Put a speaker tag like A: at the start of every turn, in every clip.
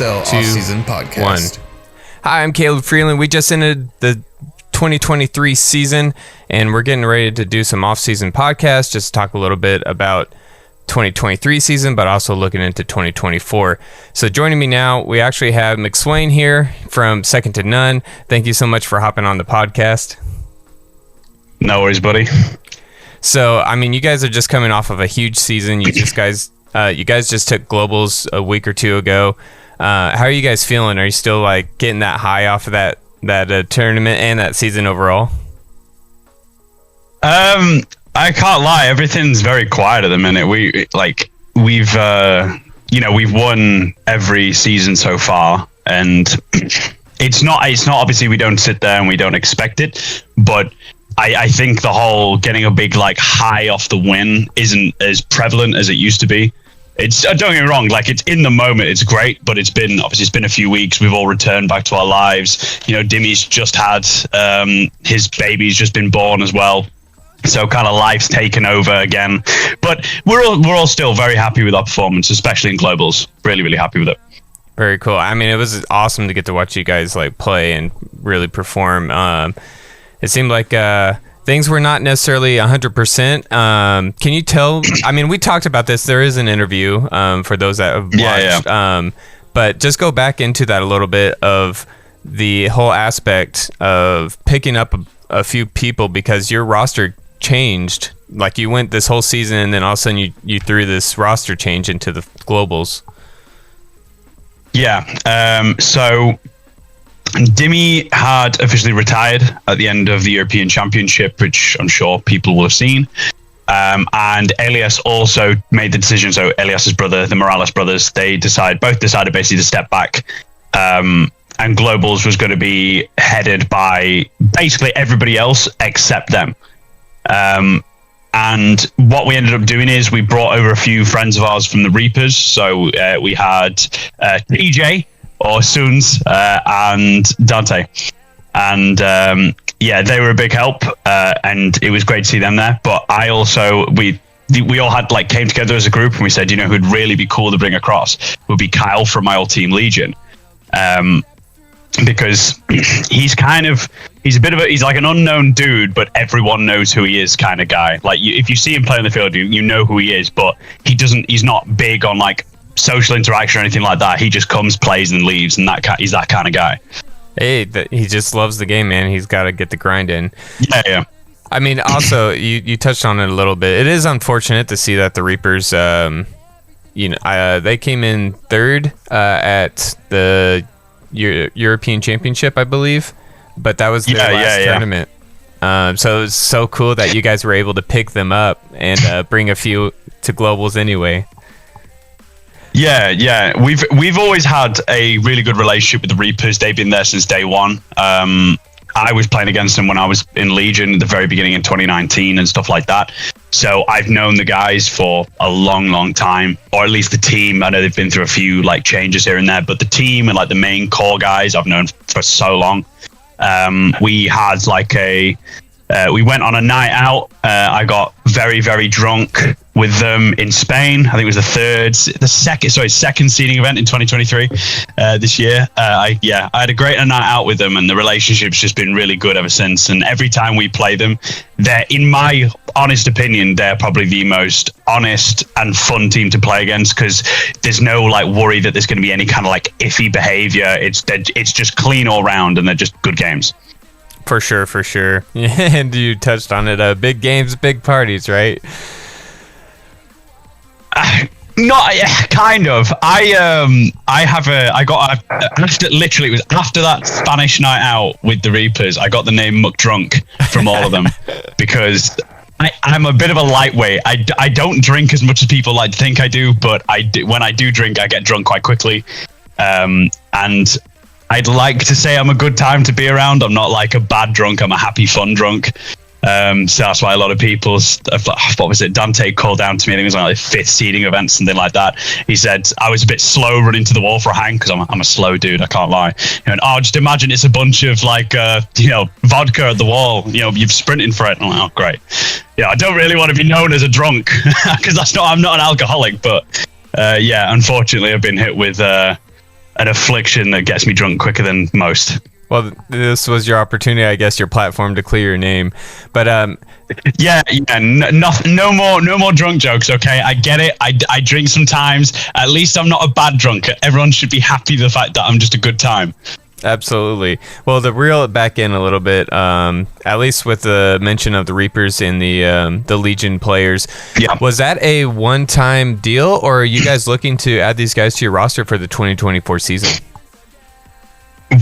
A: NSL Offseason Podcast.
B: 1. Hi, I'm Caleb Freeland. We just ended the 2023 season, and we're getting ready to do some off-season podcasts, just to talk a little bit about 2023 season, but also looking into 2024. So joining me now, we actually have MxSwain here from Second to None. Thank you so much for hopping on the podcast.
C: No worries, buddy.
B: So, I mean, you guys are just coming off of a huge season. You guys just took globals a week or two ago. How are you guys feeling? Are you still like getting that high off of that tournament and that season overall?
C: I can't lie. Everything's very quiet at the minute. We've won every season so far, and it's not obviously we don't sit there and we don't expect it, but I think the whole getting a big like high off the win isn't as prevalent as it used to be. It's don't get me wrong, like it's in the moment, it's great, but it's been a few weeks. We've all returned back to our lives. You know, Dimmy's just had his baby's just been born as well. So kind of life's taken over again, but we're all still very happy with our performance, especially in globals. Really, really happy with it.
B: Very cool. I mean, it was awesome to get to watch you guys like play and really perform. It seemed like things were not necessarily 100%. Can you tell? I mean, we talked about this. There is an interview for those that have watched. Yeah. But just go back into that a little bit of the whole aspect of picking up a few people, because your roster changed. Like you went this whole season, and then all of a sudden you threw this roster change into the globals.
C: Yeah. So Dimmy had officially retired at the end of the European Championship, which I'm sure people will have seen. And Elias also made the decision. So Elias's brother, the Morales brothers, both decided basically to step back. And globals was going to be headed by basically everybody else except them. And what we ended up doing is we brought over a few friends of ours from the Reapers. So we had TJ, or Soons, and Dante. And they were a big help, and it was great to see them there. But I also, we all had came together as a group, and we said, who'd really be cool to bring across would be Kyle from my old team Legion. Because he's like an unknown dude, but everyone knows who he is kind of guy. Like if you see him play on the field, you know who he is, but he's not big on like social interaction or anything like that. He just comes, plays, and leaves, and he's that kind of guy.
B: Hey, he just loves the game, man. He's got to get the grind in.
C: Yeah.
B: I mean, also you touched on it a little bit. It is unfortunate to see that the Reapers, they came in third at the European Championship, I believe, but that was their last tournament. So it's so cool that you guys were able to pick them up and bring a few to globals anyway.
C: Yeah. We've always had a really good relationship with the Reapers. They've been there since day one. I was playing against them when I was in Legion at the very beginning in 2019 and stuff like that. So I've known the guys for a long, long time, or at least the team. I know they've been through a few changes here and there, but the team and the main core guys I've known for so long. We had we went on a night out. I got very, very drunk with them in Spain. I think it was second seeding event in 2023 this year. I had a great night out with them, and the relationship's just been really good ever since. And every time we play them, they're, in my honest opinion, they're probably the most honest and fun team to play against, because there's no worry that there's going to be any kind of iffy behavior. It's just clean all round, and they're just good games.
B: For sure. And you touched on it. Big games, big parties, right?
C: Not kind of. It was after that Spanish night out with the Reapers, I got the name McDrunk from all of them because I'm a bit of a lightweight. I don't drink as much as people like to think I do, but when I do drink, I get drunk quite quickly. And I'd like to say I'm a good time to be around. I'm not like a bad drunk. I'm a happy, fun drunk. So that's why a lot of people, what was it? Dante called down to me. I think it was like the 5th seeding event, something like that. He said I was a bit slow running to the wall for a hang, because I'm a slow dude. I can't lie. And just imagine it's a bunch of vodka at the wall. You're sprinting for it. I'm like, oh, great. I don't really want to be known as a drunk because I'm not an alcoholic. But unfortunately, I've been hit with an affliction that gets me drunk quicker than most.
B: Well, this was your opportunity, I guess, your platform to clear your name. But
C: no more drunk jokes, okay? I get it. I drink sometimes. At least I'm not a bad drunk. Everyone should be happy with the fact that I'm just a good time.
B: Absolutely. Well, to reel it back in a little bit, at least with the mention of the Reapers and the Legion players, was that a one-time deal, or are you guys looking to add these guys to your roster for the 2024 season?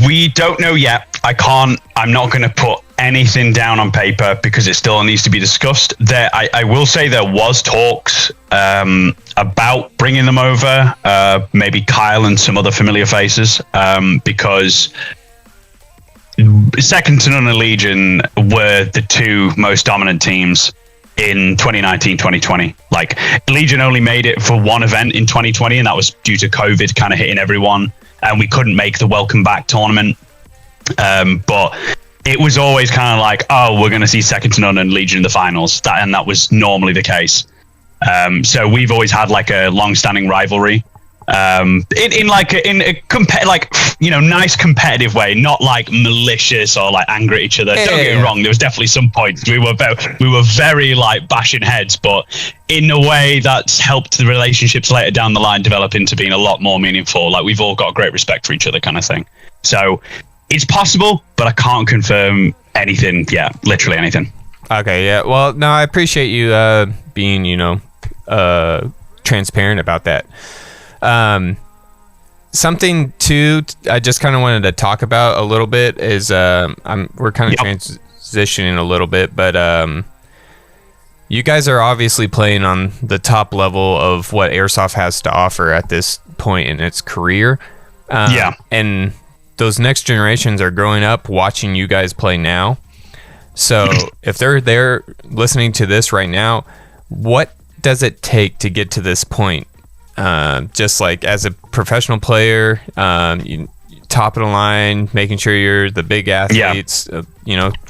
C: We don't know yet. I'm not going to put anything down on paper because it still needs to be discussed. I will say there was talks about bringing them over, maybe Kyle and some other familiar faces, because Second to None and Legion were the two most dominant teams in 2019-2020. Like, Legion only made it for one event in 2020, and that was due to COVID kind of hitting everyone, and we couldn't make the Welcome Back tournament. But it was always kind of like, oh, we're going to see Second to None and Legion in the finals. That was normally the case. So we've always had like a long-standing rivalry, in a nice competitive way, not like malicious or like angry at each other. Don't get me wrong. There was definitely some points we were very like bashing heads, but in a way that's helped the relationships later down the line develop into being a lot more meaningful. Like, we've all got great respect for each other, kind of thing. So it's possible, but I can't confirm anything. Yeah, literally anything.
B: Okay, yeah. Well, no, I appreciate you being, transparent about that. Something too, I just kind of wanted to talk about a little bit is we're kind of transitioning a little bit, but you guys are obviously playing on the top level of what airsoft has to offer at this point in its career. And those next generations are growing up watching you guys play now. So if they're there listening to this right now, what does it take to get to this point? Just like as a professional player, you top of the line, making sure you're the big athletes,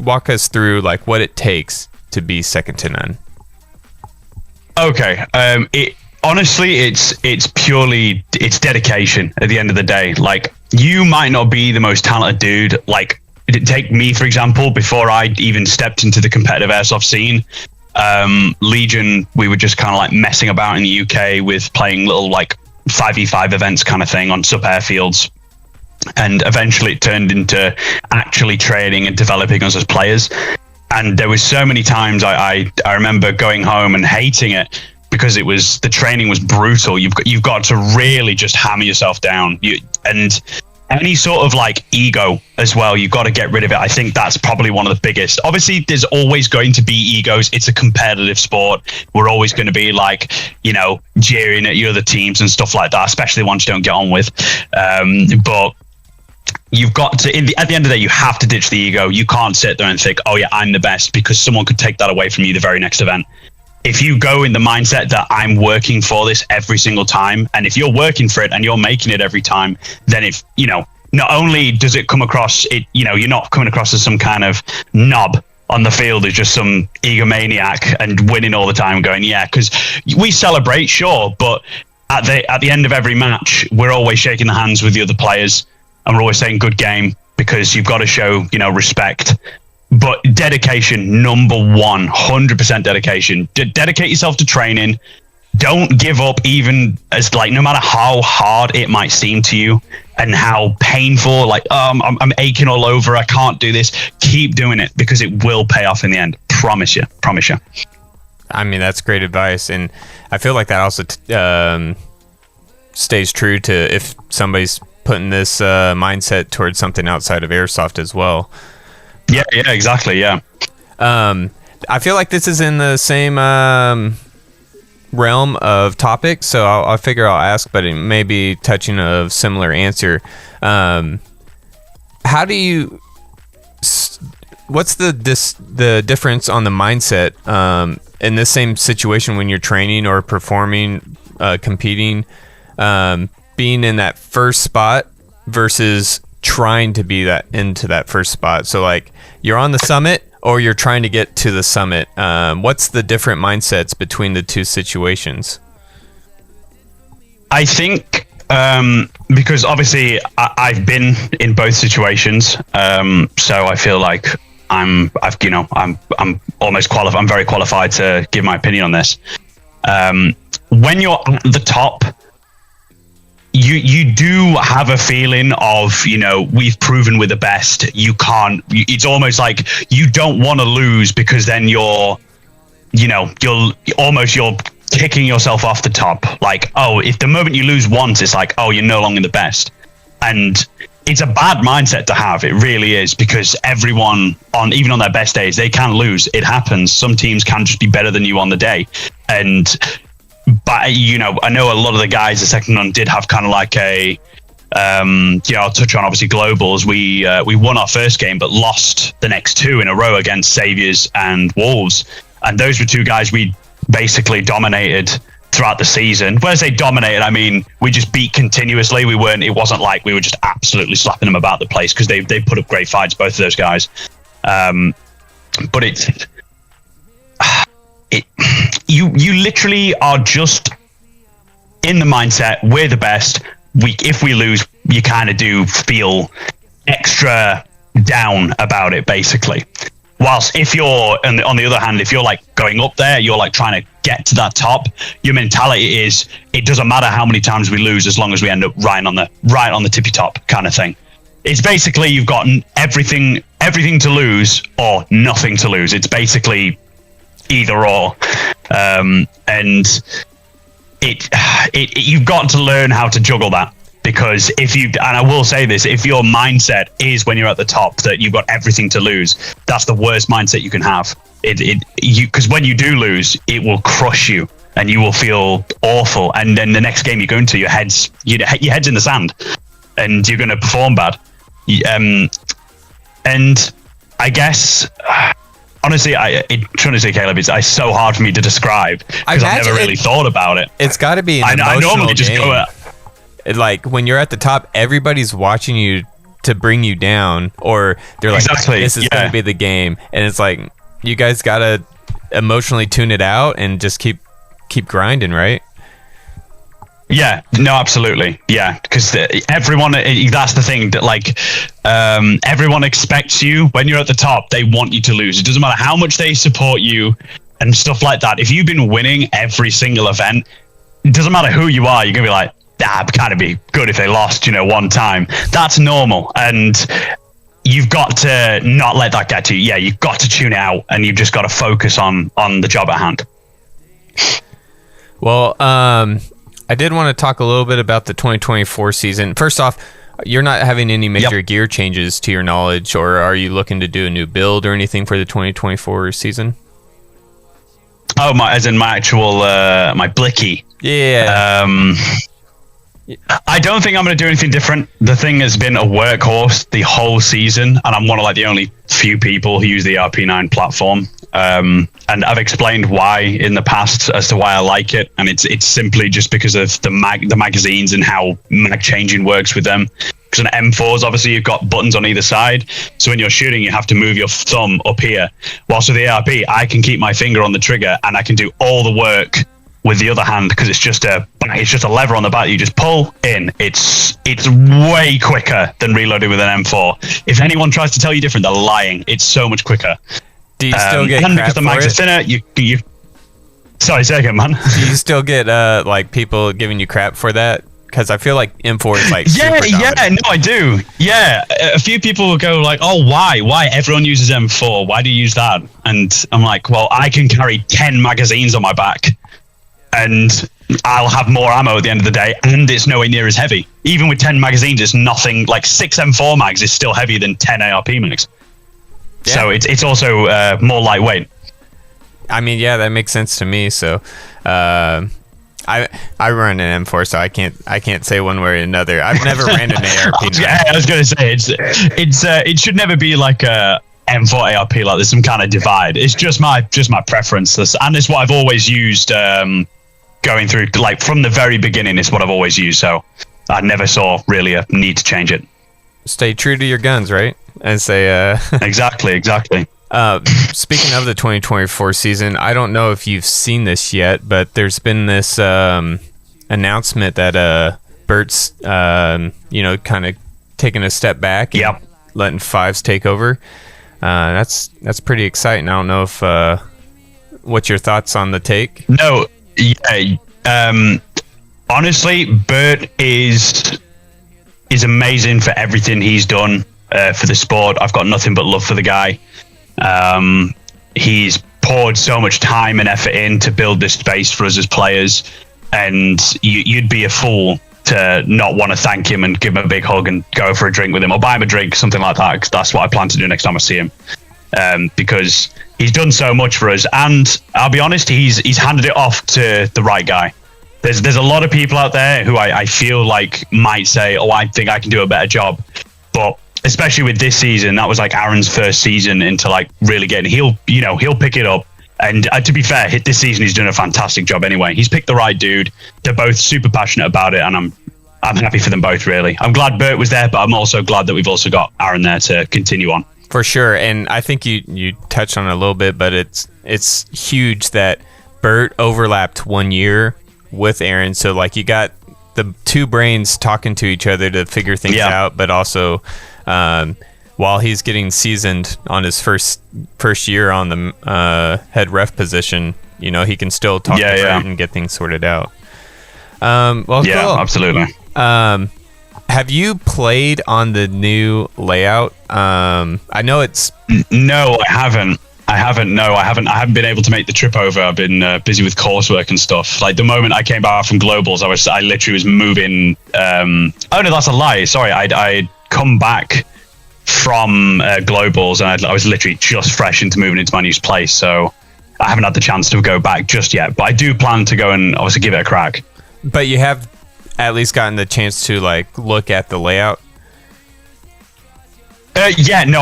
B: walk us through like what it takes to be second to none.
C: Okay. Honestly, it's purely dedication at the end of the day. Like, you might not be the most talented dude. Like, take me, for example, before I even stepped into the competitive airsoft scene, Legion, we were just kind of like messing about in the UK with playing little like 5v5 events kind of thing on sub airfields. And eventually it turned into actually training and developing us as players. And there was so many times I remember going home and hating it because the training was brutal. You've got to really just hammer yourself down. And any sort of like ego as well, you've got to get rid of it. I think that's probably one of the biggest. Obviously, there's always going to be egos. It's a competitive sport. We're always going to be like, jeering at your other teams and stuff like that, especially ones you don't get on with. But you've got to, at the end of the day, you have to ditch the ego. You can't sit there and think, oh yeah, I'm the best, because someone could take that away from you the very next event. If you go in the mindset that I'm working for this every single time, and if you're working for it and you're making it every time, then not only does it come across, you're not coming across as some kind of knob on the field as just some egomaniac and winning all the time, going, yeah, because we celebrate, sure, but at the end of every match, we're always shaking the hands with the other players, and we're always saying good game, because you've got to show, respect. But dedication, number one, 100% dedication. Dedicate yourself to training. Don't give up, even as like, no matter how hard it might seem to you and how painful, like, I'm aching all over, I can't do this. Keep doing it, because it will pay off in the end. Promise you.
B: I mean, that's great advice. And I feel like that also stays true to if somebody's putting this mindset towards something outside of airsoft as well.
C: Yeah, exactly. Yeah.
B: I feel like this is in the same realm of topic, so I figure I'll ask, but it may be touching a similar answer. How do you? What's the difference on the mindset in this same situation when you're training or performing, competing, being in that first spot versus trying to be into that first spot? So like, you're on the summit or you're trying to get to the summit. What's the different mindsets between the two situations?
C: I think because obviously I've been in both situations, so I feel like I'm almost qualified. I'm very qualified to give my opinion on this. When you're at the top, you do have a feeling of, we've proven we're the best. You can't. It's almost like you don't want to lose, because then you're kicking yourself off the top. Like, oh, if the moment you lose once, it's like, oh, you're no longer the best. And it's a bad mindset to have. It really is, because everyone, even on their best days, they can lose. It happens. Some teams can just be better than you on the day. But I know a lot of the guys, the second run, did have kind of like I'll touch on obviously globals. We won our first game, but lost the next two in a row against Saviors and Wolves. And those were two guys we basically dominated throughout the season. When I say dominated, I mean we just beat continuously. It wasn't like we were just absolutely slapping them about the place, because they put up great fights, both of those guys. But you literally are just in the mindset, we're the best. If we lose, you kind of do feel extra down about it, basically. Whilst if you're on the other hand, if you're like going up there, you're like trying to get to that top, your mentality is, it doesn't matter how many times we lose, as long as we end up right on the tippy top kind of thing. It's basically, you've got everything to lose or nothing to lose. It's basically either or. And you've got to learn how to juggle that. Because and I will say this, if your mindset is when you're at the top that you've got everything to lose, that's the worst mindset you can have. Because when you do lose, it will crush you and you will feel awful. And then the next game you go into, your head's in the sand and you're going to perform bad. And I guess, honestly, trying to say, Caleb, it's so hard for me to describe, because I've never really thought about it.
B: It's got to be an emotional
C: I normally just
B: game.
C: go
B: like when you're at the top, everybody's watching you to bring you down, or they're like,
C: exactly,
B: this is going to be the game. And it's like, you guys got to emotionally tune it out and just keep grinding, right?
C: Yeah, no, absolutely. Yeah, because everyone, that's the thing, that like everyone expects you when you're at the top, they want you to lose. It doesn't matter how much they support you and stuff like that. If you've been winning every single event, it doesn't matter who you are, you're going to be like, it'd kind of be good if they lost, one time. That's normal. And you've got to not let that get to you. Yeah, you've got to tune it out, and you've just got to focus on the job at hand.
B: Well, I did want to talk a little bit about the 2024 season. First off, you're not having any major gear changes to your knowledge, or are you looking to do a new build or anything for the 2024 season?
C: Oh, as in my actual, my Blicky.
B: Yeah.
C: I don't think I'm going to do anything different. The thing has been a workhorse the whole season, and I'm one of like the only few people who use the RP9 platform. And I've explained why in the past as to why I like it, and it's simply just because of the magazines and how mag changing works with them. Because on M4s, obviously you've got buttons on either side, so when you're shooting, you have to move your thumb up here. Whilst with the ARP, I can keep my finger on the trigger, and I can do all the work with the other hand, because it's just a lever on the back. You just pull in. It's way quicker than reloading with an M4. If anyone tries to tell you different, they're lying. It's so much quicker.
B: Do you still get
C: and
B: crap
C: because the mags are thinner, you sorry, say again, man.
B: Do you still get like people giving you crap for that? Because I feel like M4 is like
C: no, I do. Yeah, a few people will go like, "Oh, why everyone uses M4? Why do you use that?" And I'm like, "Well, I can carry 10 magazines on my back, and I'll have more ammo at the end of the day, and it's nowhere near as heavy. Even with 10 magazines, it's nothing. Like 6 M4 mags is still heavier than 10 ARP mags. Yeah. So it's also more lightweight."
B: I mean, yeah, that makes sense to me. So, I run an M4, so I can't say one way or another. I've never ran an ARP.
C: I was going to say it should never be like a M4 ARP, like there's some kind of divide. It's just my preference, and it's what I've always used. Going through, like from the very beginning, is what I've always used. So I never saw really a need to change it.
B: Stay true to your guns, right? And say
C: exactly.
B: Speaking of the 2024 season, I don't know if you've seen this yet, but there's been this announcement that Bert's, kind of taking a step back and letting fives take over. That's pretty exciting. I don't know if what's your thoughts on the take?
C: No, honestly, Bert is amazing for everything he's done for the sport. I've got nothing but love for the guy. He's poured so much time and effort in to build this space for us as players, and you'd be a fool to not want to thank him and give him a big hug and go for a drink with him or buy him a drink, something like that, because that's what I plan to do next time I see him. Because he's done so much for us, and I'll be honest, he's handed it off to the right guy. There's a lot of people out there who I feel like might say, oh, I think I can do a better job, but especially with this season, that was like Aaron's first season into like really getting. He'll pick it up. And to be fair, this season he's done a fantastic job anyway. He's picked the right dude. They're both super passionate about it, and I'm happy for them both, really. I'm glad Bert was there, but I'm also glad that we've also got Aaron there to continue on.
B: For sure, and I think you touched on it a little bit, but it's huge that Bert overlapped 1 year with Aaron, so like you got the two brains talking to each other to figure things out, but also while he's getting seasoned on his first year on the head ref position, he can still talk to Bert and get things sorted out. Cool.
C: Absolutely.
B: Have you played on the new layout? I know it's...
C: No, I haven't. I haven't been able to make the trip over. I've been busy with coursework and stuff. Like the moment I came back from Globals, I literally was moving. Oh no, that's a lie. Sorry, I'd come back from Globals, and I was literally just fresh into moving into my new place. So I haven't had the chance to go back just yet. But I do plan to go and obviously give it a crack.
B: But you have at least gotten the chance to like look at the layout.
C: I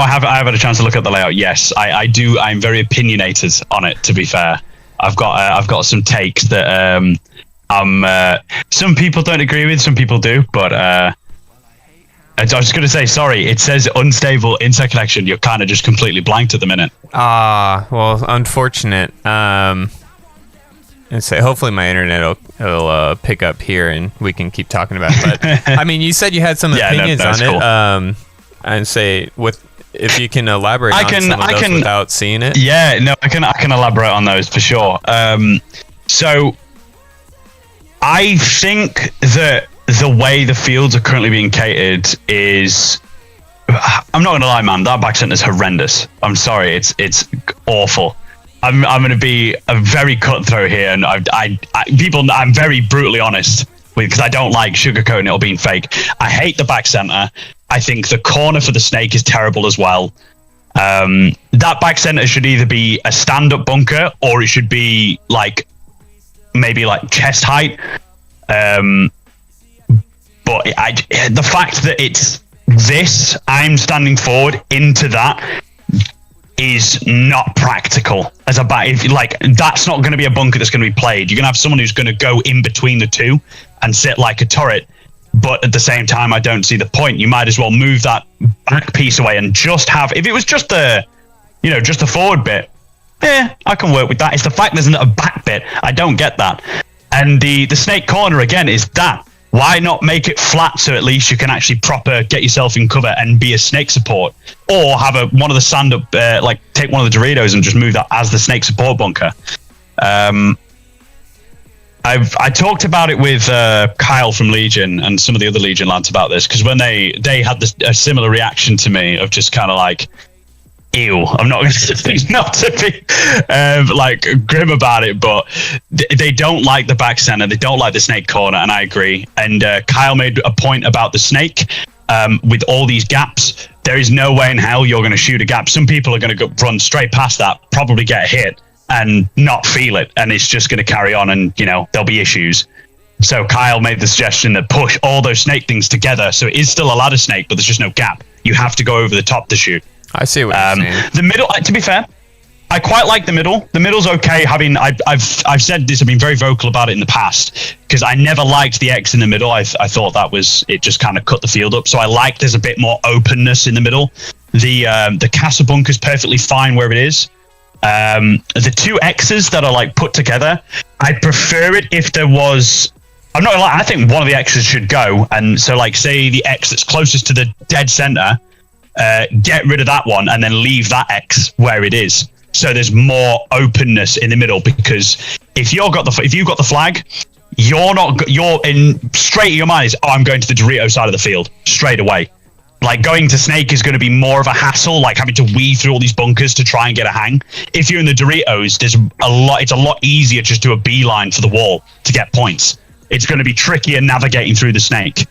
C: have had a chance to look at the layout. Yes, I do. I'm very opinionated on it. To be fair, I've got some takes that some people don't agree with, some people do. But I was just going to say, sorry, it says unstable interconnection. You're kind of just completely blanked at the minute.
B: Well, unfortunate. And say hopefully my internet will pick up here and we can keep talking about it. But I mean, you said you had some opinions on it. Cool. And say if you can elaborate on some of those without seeing it.
C: Yeah, no, I can elaborate on those for sure. So I think that the way the fields are currently being catered is, I'm not gonna lie, man, that back centre is horrendous. I'm sorry, it's awful. I'm gonna be a very cutthroat here, and I'm very brutally honest because I don't like sugarcoating it or being fake. I hate the back centre. I think the corner for the snake is terrible as well. That back center should either be a stand-up bunker or it should be maybe chest height. But the fact that it's this, I'm standing forward into that, is not practical as a that's not going to be a bunker that's going to be played. You're going to have someone who's going to go in between the two and sit like a turret. But at the same time, I don't see the point. You might as well move that back piece away and just have, if it was just the forward bit, I can work with that. It's the fact there's not a back bit. I don't get that. And the snake corner, again, is that. Why not make it flat so at least you can actually proper get yourself in cover and be a snake support? Or have one of the stand-up, take one of the Doritos and just move that as the snake support bunker. I talked about it with Kyle from Legion and some of the other Legion lads about this, because when they had a similar reaction to me of just kind of like, ew, I'm not going to not to be grim about it, but they don't like the back center, they don't like the snake corner, and I agree. And Kyle made a point about the snake with all these gaps. There is no way in hell you're going to shoot a gap. Some people are going to run straight past that, probably get hit and not feel it, and it's just going to carry on, and there'll be issues. So Kyle made the suggestion that push all those snake things together, so it is still a ladder snake, but there's just no gap. You have to go over the top to shoot.
B: I see what you're saying.
C: The middle, to be fair, I quite like the middle. The middle's okay. I've said this, I've been very vocal about it in the past, because I never liked the X in the middle. I thought it just kind of cut the field up. So I like there's a bit more openness in the middle. The castle bunker's perfectly fine where it is. The two X's that are put together, I prefer it if there was I'm not gonna lie, I think one of the X's should go. And so, like, say the X that's closest to the dead center, get rid of that one and then leave that X where it is. So there's more openness in the middle, because if you've got the flag, you're in straight in your mind is, oh, I'm going to the Dorito side of the field straight away. Like, going to Snake is going to be more of a hassle, like having to weave through all these bunkers to try and get a hang. If you're in the Doritos, it's a lot easier just to do a beeline for the wall to get points. It's going to be trickier navigating through the Snake.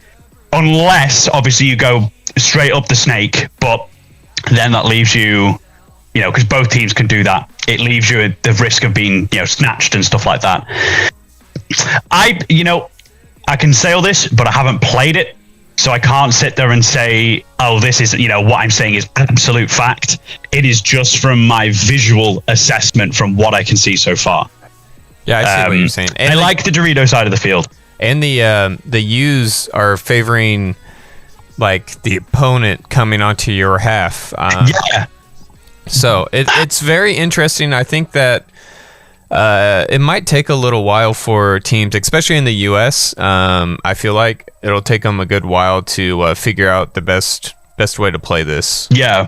C: Unless, obviously, you go straight up the Snake, but then that leaves you, because both teams can do that. It leaves you at the risk of being, snatched and stuff like that. I can say all this, but I haven't played it. So I can't sit there and say, oh, this is, what I'm saying is absolute fact. It is just from my visual assessment from what I can see so far.
B: Yeah, I see what you're saying. And
C: I like the Dorito side of the field.
B: And the U's are favoring, like, the opponent coming onto your half.
C: Yeah.
B: So it's very interesting. I think that it might take a little while for teams, especially in the U.S. I feel like it'll take them a good while to figure out the best way to play this.
C: Yeah.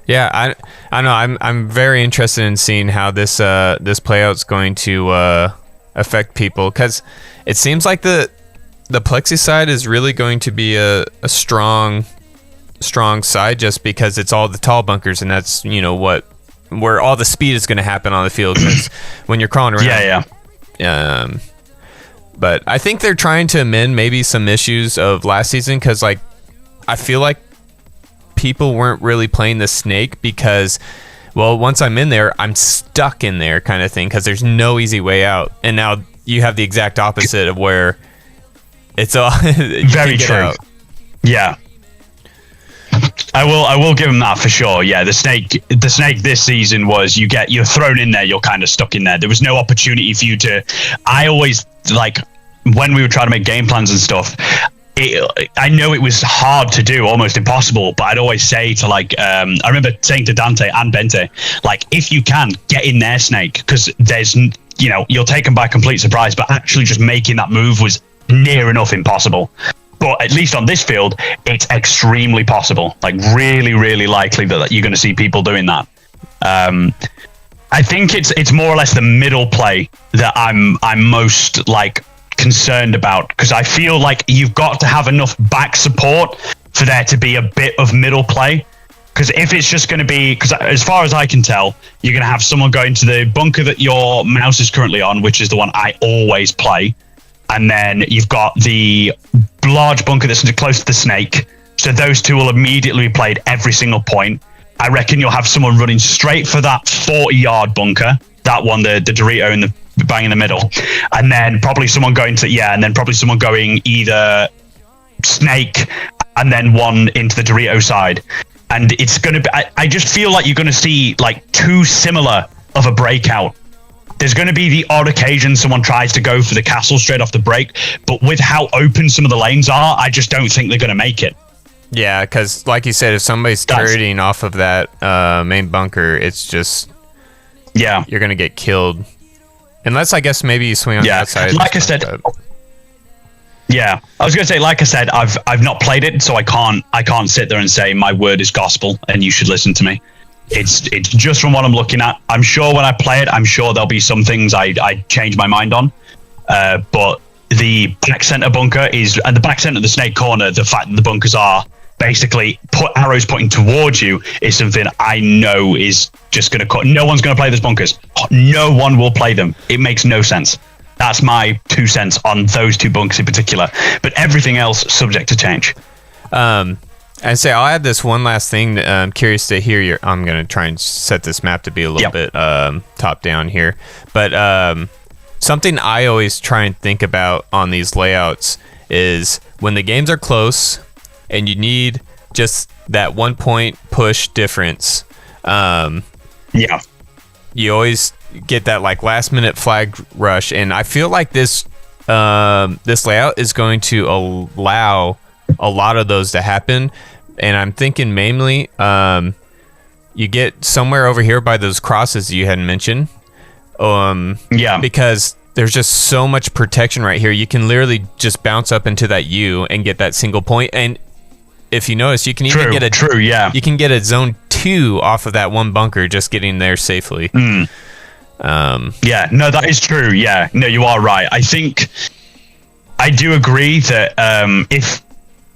B: Yeah, I know. I'm very interested in seeing how this playout's going to affect people, because it seems like the Plexi side is really going to be a strong side, just because it's all the tall bunkers, and that's where all the speed is going to happen on the field, because when you're crawling around.
C: Yeah.
B: But I think they're trying to amend maybe some issues of last season, because I feel like people weren't really playing the Snake because, well, once I'm in there, I'm stuck in there kind of thing, because there's no easy way out. And now you have the exact opposite of where it's all
C: very true. Out. Yeah. I will give him that for sure. Yeah, the snake this season was you're thrown in there, you're kind of stuck in there. There was no opportunity for you to. I always, like, when we were trying to make game plans and stuff, I know it was hard to do, almost impossible, but I'd always say to, like, I remember saying to Dante and Bente, like, if you can, get in there, Snake, because there's, you'll take them by complete surprise, but actually just making that move was near enough impossible. But at least on this field, it's extremely possible, like really, really likely that you're going to see people doing that. I think it's more or less the middle play that I'm most, like, concerned about, because I feel like you've got to have enough back support for there to be a bit of middle play. Because if it's just going to be, because as far as I can tell, you're going to have someone going to the bunker that your mouse is currently on, which is the one I always play. And then you've got the large bunker that's close to the Snake. So those two will immediately be played every single point. I reckon you'll have someone running straight for that 40-yard bunker. That one, the Dorito in the bang in the middle. And then probably someone going either Snake and then one into the Dorito side. And it's going to be, I just feel like you're going to see, like, too similar of a breakout. There's going to be the odd occasion someone tries to go for the castle straight off the break, but with how open some of the lanes are, I just don't think they're going to make it.
B: Yeah, because like you said, if somebody's turreting off of that main bunker, it's just, you're going to get killed. Unless, I guess, maybe you swing on the outside.
C: Like I said, I was going to say, like I said, I've not played it, so I can't sit there and say my word is gospel and you should listen to me. It's just from what I'm looking at. I'm sure when I play it, I'm sure there'll be some things I change my mind on. But the back center bunker is, and the back center of the Snake corner, the fact that the bunkers are basically arrows pointing towards you is something I know is just going to cut. No one's going to play those bunkers. No one will play them. It makes no sense. That's my 2 cents on those two bunkers in particular. But everything else subject to change.
B: I'd say I'll add this one last thing. That I'm curious to hear I'm going to try and set this map to be a little bit top down here. But something I always try and think about on these layouts is when the games are close and you need just that 1 point push difference. You always get that, like, last minute flag rush, and I feel like this layout is going to allow a lot of those to happen. And I'm thinking mainly you get somewhere over here by those crosses you hadn't mentioned. Because there's just so much protection right here. You can literally just bounce up into that U and get that single point. And if you notice, you can even get you can get a zone 2 off of that one bunker just getting there safely.
C: Yeah, no, that is true. Yeah, no, you are right. I think I do agree that if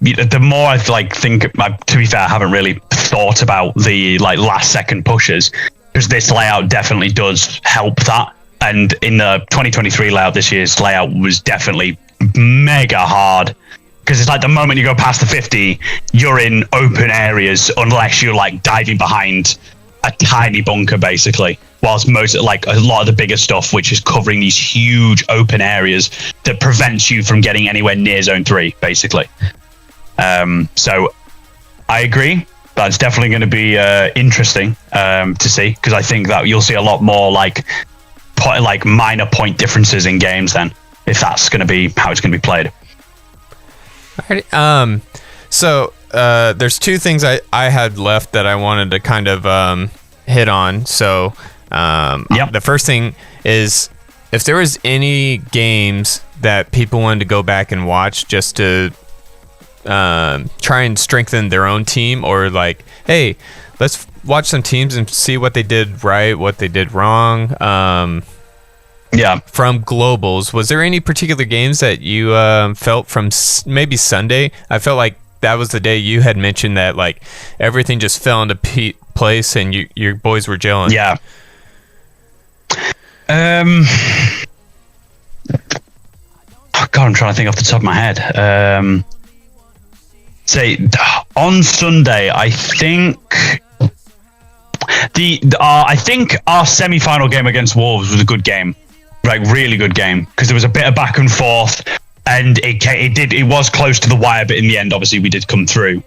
C: the more I think, to be fair, I haven't really thought about the last second pushes, because this layout definitely does help that. And in the 2023 layout, this year's layout was definitely mega hard, because it's the moment you go past the 50, you're in open areas unless you're diving behind a tiny bunker, basically. Whilst most, a lot of the bigger stuff, which is covering these huge open areas that prevents you from getting anywhere near zone 3, basically. So I agree. That's definitely going to be interesting to see, because I think that you'll see a lot more minor point differences in games then, if that's going to be how it's going to be played.
B: Alrighty. So there's two things I had left that I wanted to kind of hit on. So the first thing is, if there was any games that people wanted to go back and watch just to try and strengthen their own team, or hey, let's watch some teams and see what they did right, what they did wrong. From globals, was there any particular games that you felt from maybe Sunday? I felt like that was the day you had mentioned that everything just fell into place and your boys were gelling.
C: Yeah. God, I'm trying to think off the top of my head. On Sunday, I think I think our semi-final game against Wolves was a good game, really good game, because there was a bit of back and forth, and it was close to the wire, but in the end, obviously, we did come through.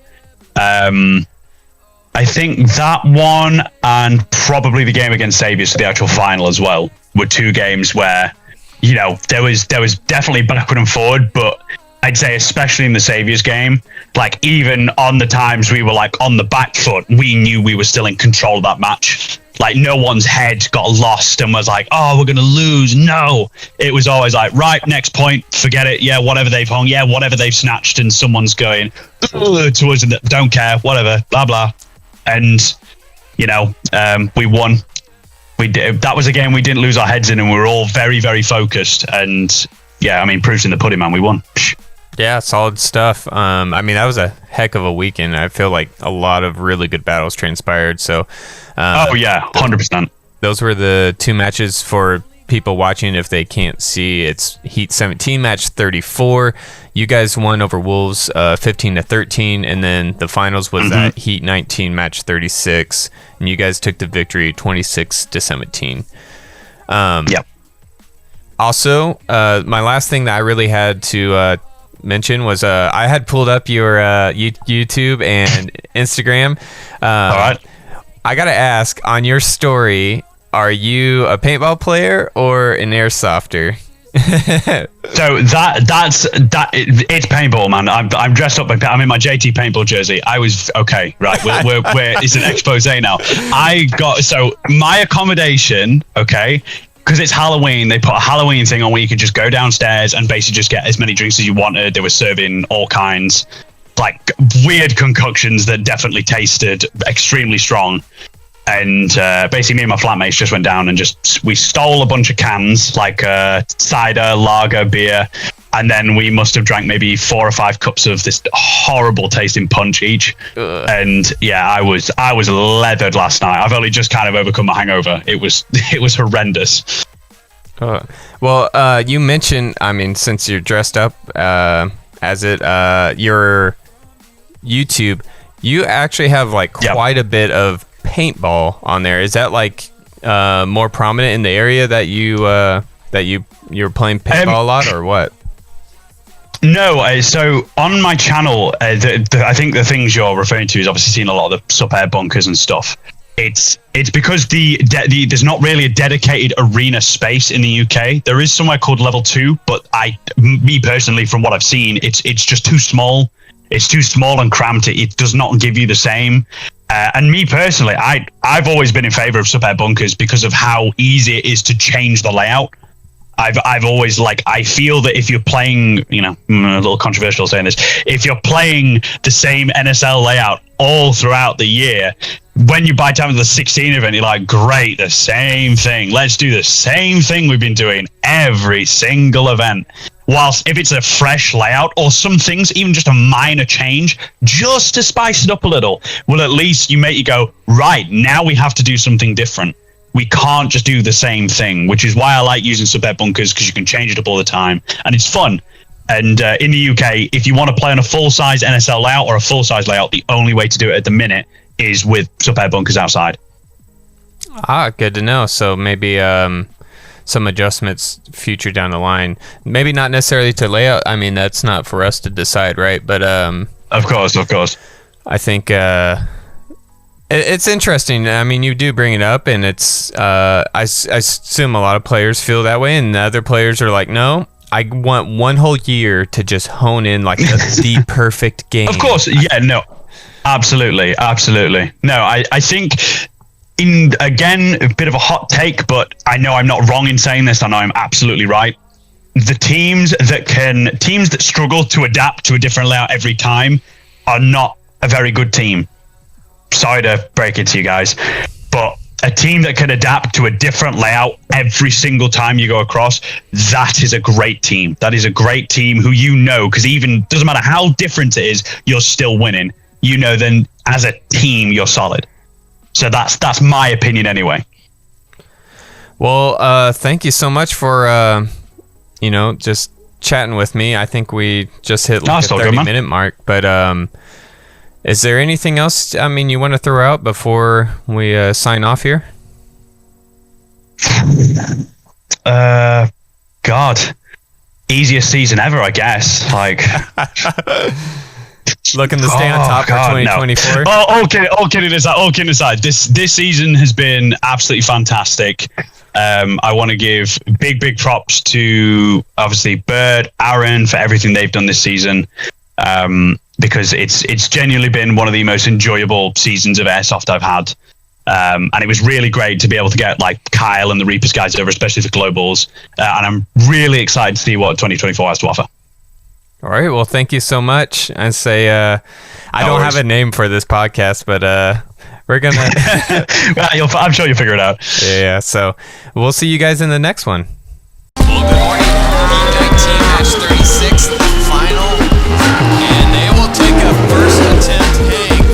C: I think that one, and probably the game against Saviors for the actual final as well, were two games where, there was definitely backward and forward, but I'd say especially in the Saviors game, even on the times we were on the back foot, we knew we were still in control of that match. No one's head got lost and was oh, we're going to lose. No, it was always right, next point, forget it. Yeah, whatever they've hung. Yeah, whatever they've snatched, and someone's going to us and don't care, whatever, blah, blah. And, we won. We did. That was a game we didn't lose our heads in, and we were all very, very focused. And yeah, proof's in the pudding, man. We won.
B: Yeah, solid stuff. That was a heck of a weekend. I feel like a lot of really good battles transpired. So,
C: 100%.
B: Those were the two matches for people watching. If they can't see, it's Heat 17 match 34. You guys won over Wolves 15-13, and then the finals was at Heat 19 match 36, and you guys took the victory 26-17. Also, my last thing that I really had to mention was I had pulled up your YouTube and Instagram.
C: All right.
B: I gotta ask, on your story, are you a paintball player or an airsofter?
C: So it's paintball, man. I'm dressed up. I'm in my JT paintball jersey. I was okay, right? We're it's an expose now. So my accommodation, okay, because it's Halloween, they put a Halloween thing on where you could just go downstairs and basically just get as many drinks as you wanted. They were serving all kinds, weird concoctions that definitely tasted extremely strong. And basically me and my flatmates just went down and we stole a bunch of cans, cider, lager, beer, and then we must have drank maybe 4 or 5 cups of this horrible tasting punch each. And yeah, I was leathered last night. I've only just kind of overcome my hangover. It was horrendous.
B: Well, you mentioned, since you're dressed up as your YouTube, you actually have quite a bit of paintball on there. Is that more prominent in the area that you're playing paintball a lot, or what?
C: No, so on my channel, I think the things you're referring to is obviously seeing a lot of the sub-air bunkers and stuff. It's because there's not really a dedicated arena space in the UK. There is somewhere called Level 2, but me personally, from what I've seen, it's just too small. It's too small and cramped. It does not give you the same And me personally, I've always been in favor of sub-air bunkers because of how easy it is to change the layout. I've always I feel that if you're playing, a little controversial saying this, if you're playing the same NSL layout all throughout the year, when you buy time to the 16 event, you're like, great, the same thing. Let's do the same thing we've been doing every single event. Whilst if it's a fresh layout or some things, even just a minor change, just to spice it up a little, will at least you go, right, now we have to do something different. We can't just do the same thing, which is why I like using sub-air bunkers, because you can change it up all the time and it's fun. And in the UK, if you want to play on a full-size NSL layout or a full-size layout, the only way to do it at the minute is with sub-air bunkers outside.
B: Good to know. So maybe some adjustments future down the line. Maybe not necessarily to layout. I mean, that's not for us to decide, right? But
C: of course.
B: I think it's interesting. I mean, you do bring it up, and it's I assume a lot of players feel that way, and other players are like, no, I want one whole year to just hone in the perfect game.
C: Of course, yeah, no, absolutely. No, I think, again, a bit of a hot take, but I know I'm not wrong in saying this. I know I'm absolutely right. The teams that struggle to adapt to a different layout every time are not a very good team. Sorry to break it to you guys, but a team that can adapt to a different layout every single time you go across, that is a great team. That is a great team who because even doesn't matter how different it is, you're still winning. Then as a team, you're solid. So that's my opinion anyway.
B: Well, thank you so much for just chatting with me. I think we just hit a 30-minute mark, but is there anything else, you want to throw out before we sign off here?
C: God, easiest season ever, I guess.
B: Looking to stay on top for 2024.
C: No. All kidding aside, this season has been absolutely fantastic. I want to give big props to obviously Bird, Aaron for everything they've done this season. Because it's genuinely been one of the most enjoyable seasons of airsoft I've had, and it was really great to be able to get Kyle and the Reapers guys over, especially for globals, and I'm really excited to see what 2024 has to offer.
B: All right, well, thank you so much. I say I don't have a name for this podcast, but we're gonna.
C: I'm sure you'll figure it out.
B: Yeah. So we'll see you guys in the next one.